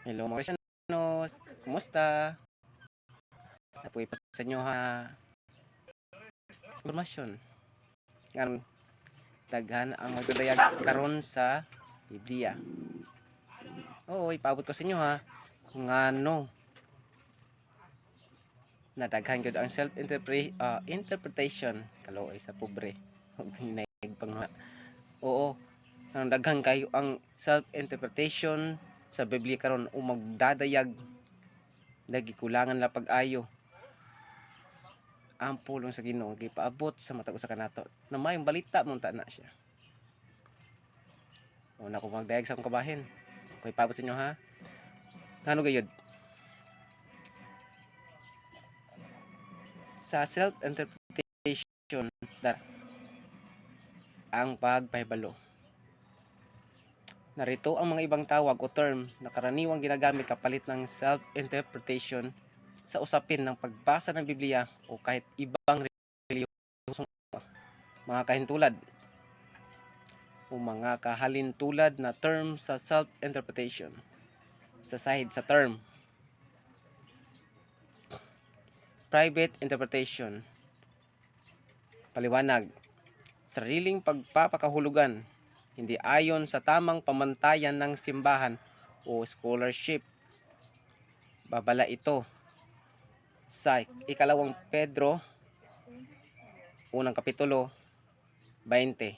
Hello mga Kristyano, kumusta? Napuwi pa sa inyo ha impormasyon. Ngayon, daghan ang magdadayag karon sa Biblia. Oo, ipaabot ko sa inyo ha kung ano nadaghan gyud ang interpretation kaloy sa pobre. Hinaig pang oo, ang daghan kayo ang self-interpretation sa Biblia karon o magdadayag nagikulangan la pag-ayo ang pulong sa Ginoo gipaabot sa matag usa ka nato na mayong balita mo na siya. Una ko magdayag sa akong kabahin. Ko'y paabot sa inyo ha. Ngano gayud? Sa self-interpretation ang pagpahibalo. Narito ang mga ibang tawag o term na karaniwang ginagamit kapalit ng self-interpretation sa usapin ng pagbasa ng Biblia o kahit ibang relihiyosong mga kahintulad o mga kahalintulad na term sa self-interpretation. Sa side sa term private interpretation, paliwanag, sariling pagpapakahulugan, hindi ayon sa tamang pamantayan ng simbahan o scholarship. Babala ito sa ikalawang Pedro, unang kapitulo, 20.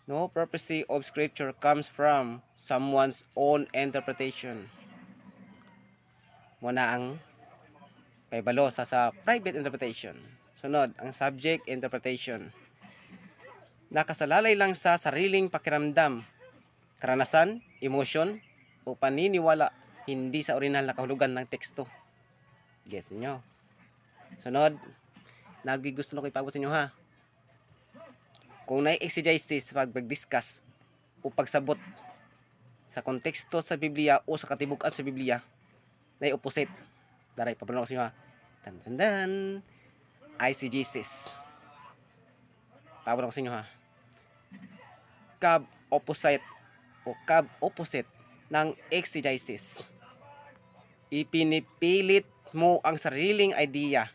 No prophecy of scripture comes from someone's own interpretation. Muna ang paibalo sa private interpretation. Sunod, ang subject interpretation. Nakasalalay lang sa sariling pakiramdam, karanasan, emosyon, o paniniwala, hindi sa original na kahulugan ng teksto. Guess nyo. Sunod, gusto na ko ipabot sa inyo ha. Kung na-exegesis pag-discuss o pagsabot sa konteksto sa Biblia o sa katibukan sa Biblia, na-opposite. Daray, pabalon ko sa inyo ha. Tandandan, eisegesis. Pabalon ko sa inyo ha. Opposite ng exegesis. Ipinipilit mo ang sariling idea,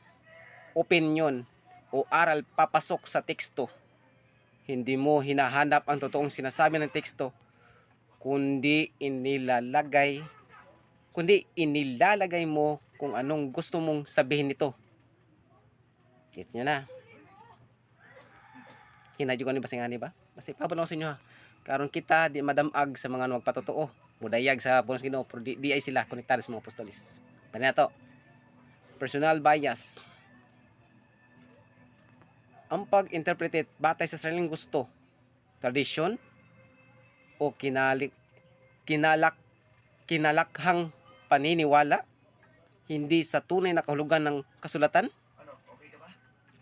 opinion, o aral papasok sa teksto. Hindi mo hinahanap ang totoong sinasabi ng teksto, kundi inilalagay mo kung anong gusto mong sabihin nito. Gets nyo na? Hinadyo ko ni basingani ba? Basta ipabalo ko sa inyo ha. Karon kita di madamag sa mga magpatotoo. Mudayag sa punos Ginoo, pero di ay sila konektado sa mga apostolis. Panato. Personal bias. Ang pag-interpret batay sa sariling gusto, tradisyon, o kinalakhang paniniwala, hindi sa tunay na kahulugan ng kasulatan.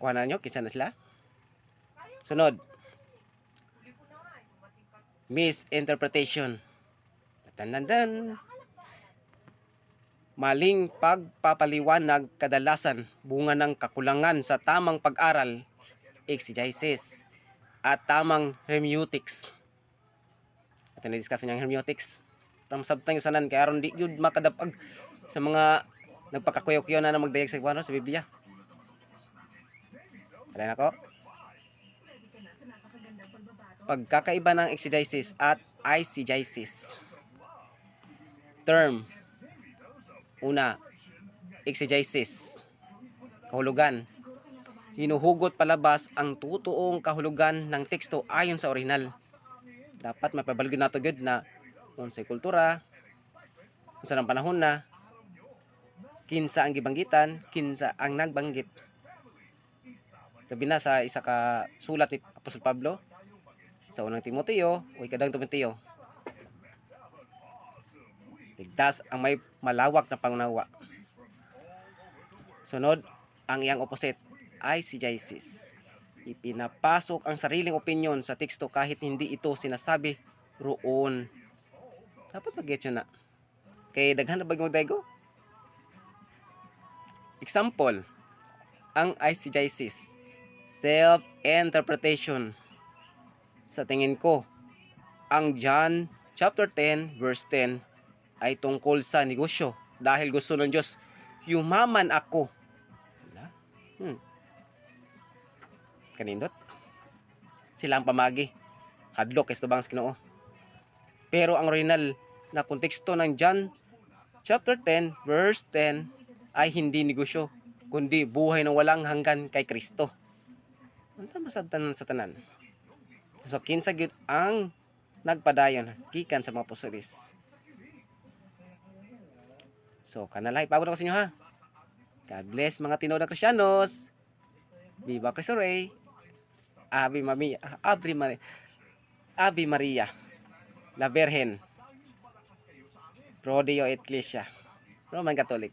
Kuha na nyo, kinsa na sila. Sunod, misinterpretation. Tandandan. Maling pagpapaliwanag kadalasan bunga ng kakulangan sa tamang pag-aral, exegesis, at tamang hermeneutics. At na-discuss niyang hermeneutics. Tam sabtang sanan kaya aron di jud makadapag sa mga nagpakakuyaw-kuyaw na magdayag sa sa Biblia. Alay nako. Pagkakaiba ng exegesis at eisegesis. Term. Una, exegesis. Kahulugan. Hinuhugot palabas ang tutuong kahulugan ng teksto ayon sa orihinal. Dapat mapabalgid nato gud na unsay kultura, unsa nang panahon na, kinsa ang gibanggitan, kinsa ang nagbanggit. Labi na sa isa ka sulat ni Apostol Pablo sa unang Timoteo o ikadang Timoteo. Ligtas ang may malawak na pangunawa. Sunod, ang iyang opposite, eisegesis. Ipinapasok ang sariling opinyon sa teksto kahit hindi ito sinasabi roon. Dapat mag-get yun na. Kay daghan na bagong daygo. Example, ang eisegesis, self-interpretation. Sa tingin ko, ang John chapter 10 verse 10 ay tungkol sa negosyo. Dahil gusto ng Diyos, yumaman ako. Wala. Kanindot. Sila ang pamagi. Hadlok kay tubang sa Ginoo. Pero ang original na konteksto ng John chapter 10 verse 10 ay hindi negosyo, kundi buhay na walang hanggan kay Kristo. Unta masabtan sa tanan. So kinsa gyud ang nagpadayon gikan sa mga apostoles. So kanalay pabor ko sa inyo ha. God bless mga tinuod na Kristiyanos. Viva Cristo Rey. Ave Maria, Ave Maria, La Virgen, Rodeo Ecclesia, Roman Catholic.